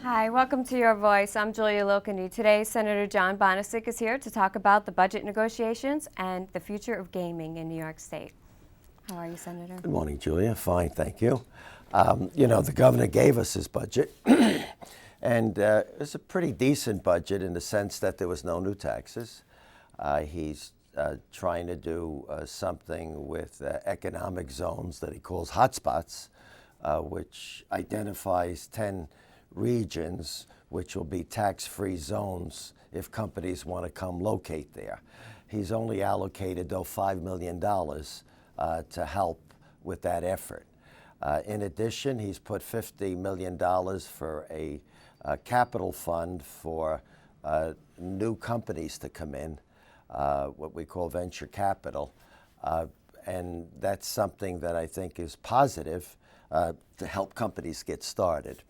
Hi, welcome to Your Voice. I'm Julia Lokeny. Today, Senator John Bonacic is here to talk about the budget negotiations and the future of gaming in New York State. How are you, Senator? Good morning, Julia. Fine, thank you. The governor gave us his budget, and it's a pretty decent budget in the sense that there was no new taxes. He's trying to do something with economic zones that he calls hotspots, which identifies 10 regions which will be tax-free zones if companies want to come locate there. He's only allocated, though, $5 million to help with that effort. In addition, he's put $50 million for a capital fund for new companies to come in, what we call venture capital. And that's something that I think is positive to help companies get started.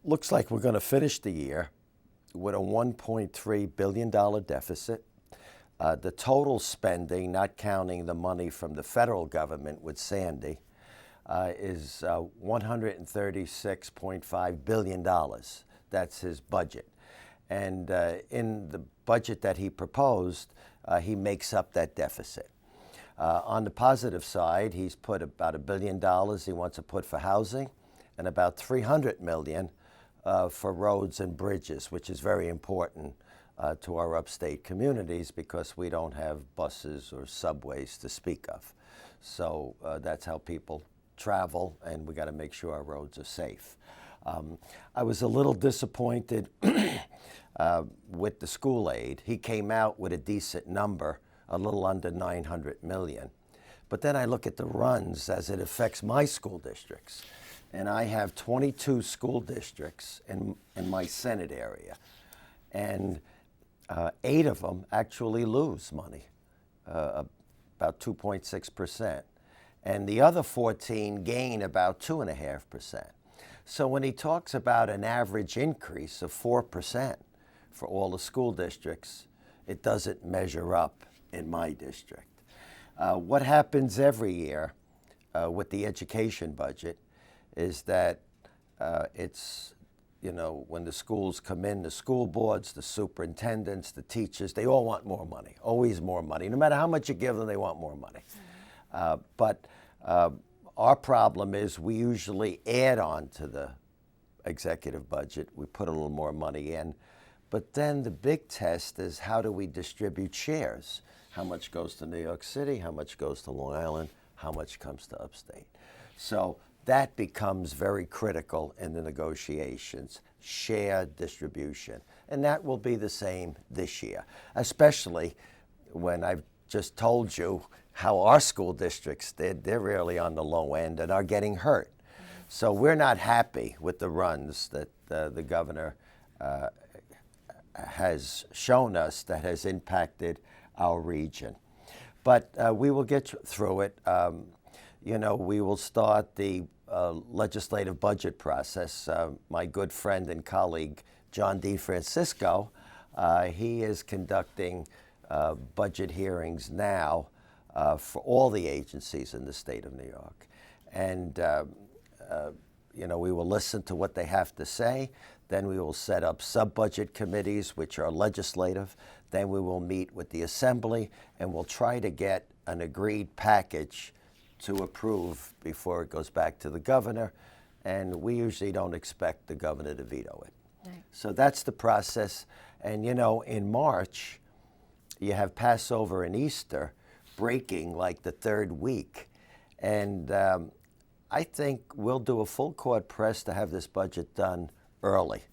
Looks like we're going to finish the year with a $1.3 billion deficit. The total spending, not counting the money from the federal government with Sandy, is $136.5 billion. That's his budget. And in the budget that he proposed, he makes up that deficit. On the positive side, he's put about $1 billion he wants to put for housing, and about $300 million for roads and bridges, which is very important to our upstate communities because we don't have buses or subways to speak of. So that's how people travel, and we got to make sure our roads are safe. I was a little disappointed with the school aid. He came out with a decent number, a little under $900 million. But then I look at the runs as it affects my school districts. And I have 22 school districts in my Senate area. And 8 of them actually lose money, about 2.6%. And the other 14 gain about 2.5%. So when he talks about an average increase of 4% for all the school districts, it doesn't measure up in my district. What happens every year with the education budget is that it's, when the schools come in, the school boards, the superintendents, the teachers, they all want more money, always more money. No matter how much you give them, they want more money. But our problem is we usually add on to the executive budget. We put a little more money in. But then the big test is how do we distribute shares? How much goes to New York City? How much goes to Long Island? How much comes to upstate? So that becomes very critical in the negotiations, shared distribution. And that will be the same this year, especially when I've just told you how our school districts did. They're really on the low end and are getting hurt. So we're not happy with the runs that the governor has shown us that has impacted our region. But we will get through it. We will start the legislative budget process. My good friend and colleague, John DeFrancisco, he is conducting budget hearings now for all the agencies in the state of New York. And, we will listen to what they have to say. Then we will set up sub-budget committees, which are legislative. Then we will meet with the Assembly, and we'll try to get an agreed package to approve before it goes back to the governor, and we usually don't expect the governor to veto it. Right. So that's the process. And in March, you have Passover and Easter breaking like the third week. And I think we'll do a full court press to have this budget done early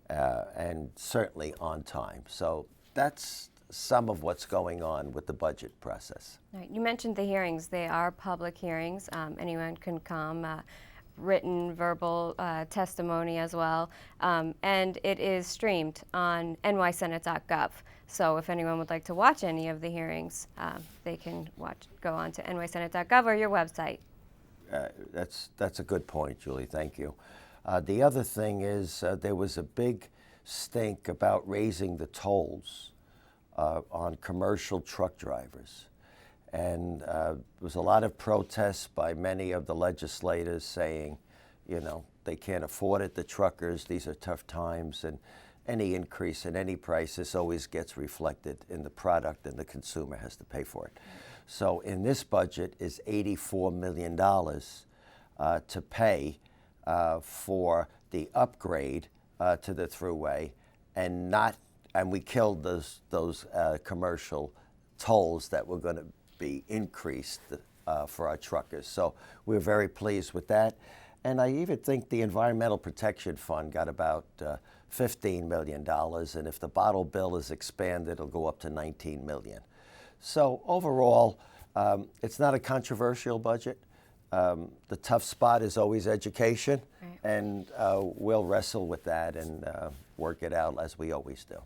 and certainly on time. So that's some of what's going on with the budget process. Right. You mentioned the hearings. They are public hearings. Anyone can come, written, verbal testimony as well. And it is streamed on nysenate.gov. So if anyone would like to watch any of the hearings, they can go on to nysenate.gov or your website. That's a good point, Julie. Thank you. The other thing is there was a big stink about raising the tolls on commercial truck drivers. And there was a lot of protests by many of the legislators saying, they they can't afford it. The truckers, these are tough times, and any increase in any price, this always gets reflected in the product, and the consumer has to pay for it. So in this budget is $84 million to pay for the upgrade to the thruway, and we killed those commercial tolls that were going to be increased for our truckers. So we're very pleased with that. And I even think the Environmental Protection Fund got about $15 million, and if the bottle bill is expanded, it'll go up to $19 million. So overall, it's not a controversial budget. The tough spot is always education, Right. and we'll wrestle with that and work it out as we always do.